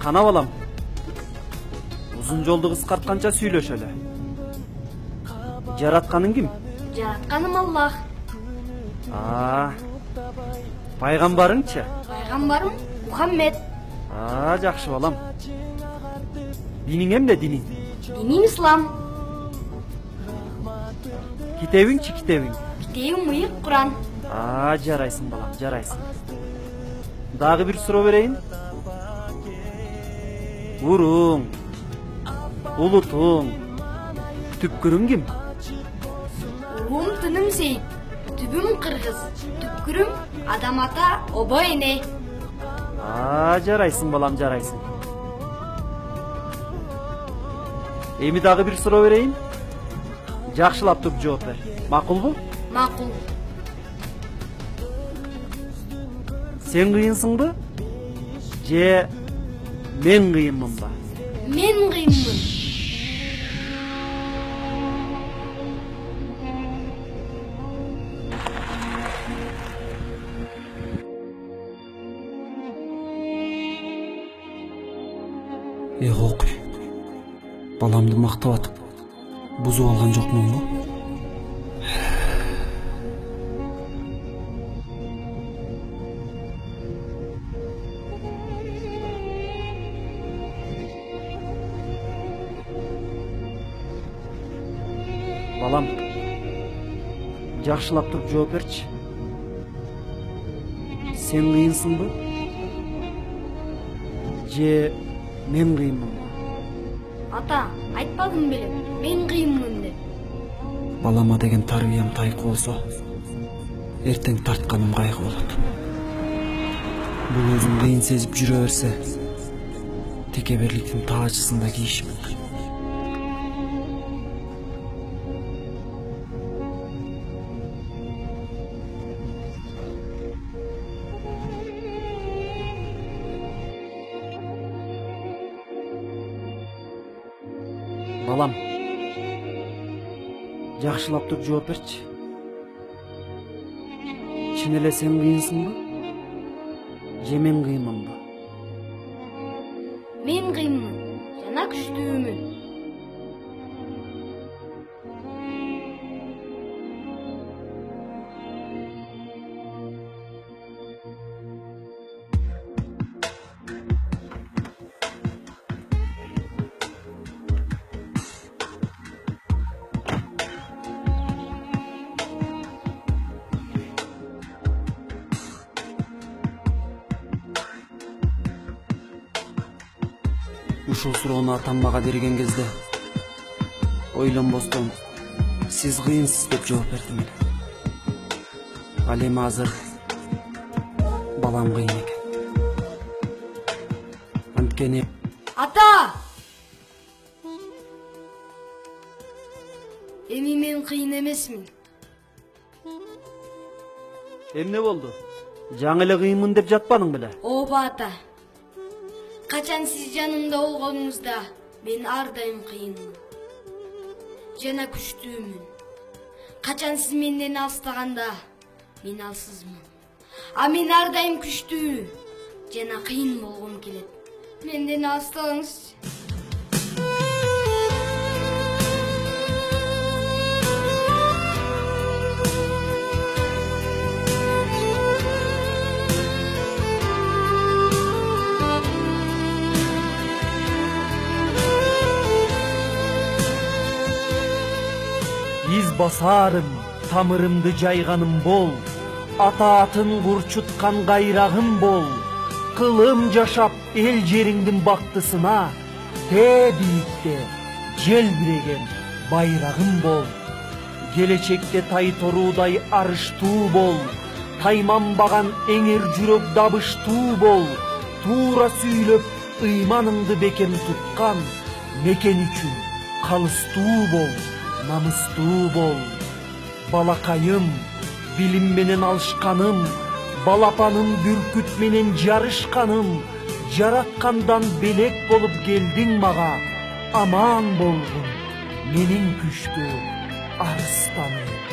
Кана балам. Узун жолду кыскартканча сүйлөшөлү. Жаратканың ким? Жаратканым Аллах. Пайгамбарыңчы? Пайгамбарым Мухаммед. Жакшы балам. Диниң эмне диниң? Диним ислам. Китебиңчи китебиң? Китебим мыйык Куран. Жарайсың балам, жарайсың. Дагы бир суроо берейин. Уруң, улутуң, түпкүрүң ким? Уруум тыным Сейит, түбүм кыргыз, түпкүрүм адам ата, обо эне. Жарайсың балам, жарайсың. Эми дагы бир суроо берейин. Жакшылап туруп жооп бер. Макулбу? Макул. Сен кыйынсыңбы? Же мен кыйынмынбы? Мен кыйынмын. Окуй. Баламды мактап атып, бузуп алган жокмунбу? Балам, жакшылап туруп жооп берчи. Сен кыйынсыңбы? Же мен кыйынмынбы? Ата, айтпадым беле, мен кыйынмын деп. Балама деген тарбиям тайкы болсо, эртең тартканым кайгы болот. Бул өзүм кыйын сезип жүрө берсе, текеберликтин таажысында кийишмин. Балам, жакшылап туруп жооп берчи. Чын эле сен кыйынсыңбы? Же мен кыйынмынбы? Мен кыйынмын, жана күчтүүмүн. Ушул суроону атам мага берген кезде ойлонбостон сиз кыйынсыз деп жооп бердим эле. Ал эми азыр балам кыйын экен. Анткени Ата! Эми мен кыйын эмесмин. эмне болду? Жаңы эле кыйынмын деп жатпадың беле? Ооба ата. Качан сиз жанымда болгонуңузда мен ар дайым кыйынмын. Жана күчтүүмүн. Качан сиз менден алыстаганда мен алсызмын. А мен ар дайым күчтүү жана кыйын болгум келет. Менден алыстабаңызчы. Из басарым, тамырымды жайганым бол, ата атын курчуткан кайрагым бол. Кылым жашап эл жериңдин бактысына, тээ бийикте желбиреген байрагым бол. Келечекте тай торуудай арыштуу бол, тайманбаган эңер жүрөк дабыштуу бол. Туура сүйлөп ыйманыңды бекем туткан, мекен үчүн калыстуу бол. Намыстуу бол. Балакайым, билим менен алышканым, балапаным бүркүт менен жарышканым, жараткандан белек болуп келдиң мага, аман болгун менин күчтүү арыстаным.